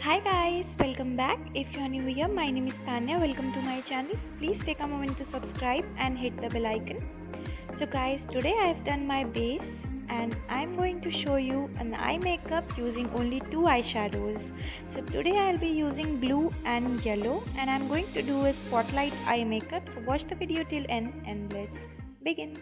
Hi guys, welcome back. If you are new here, my name is Tanya. Welcome to my channel. Please take a moment to subscribe and hit the bell icon. So guys, today I have done my base and I'm going to show you an eye makeup using only two eyeshadows. So today I'll be using blue and yellow and I'm going to do a spotlight eye makeup. So watch the video till end and let's begin.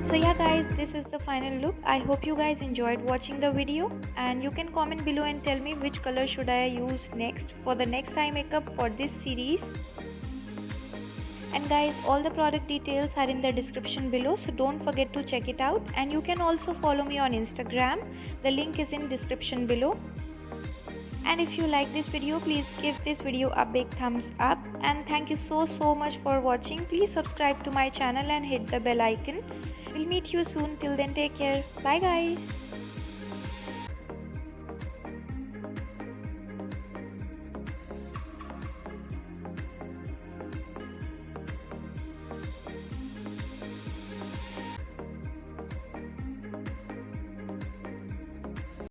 So yeah guys, this is the final look. I hope you guys enjoyed watching the video and you can comment below and tell me which color should I use next for the next eye makeup for this series. And guys, all the product details are in the description below, so don't forget to check it out. And you can also follow me on Instagram. The link is in description below. And if you like this video, please give this video a big thumbs up. And thank you so much for watching. Please subscribe to my channel and hit the bell icon. We'll meet you soon. Till then, take care. Bye guys.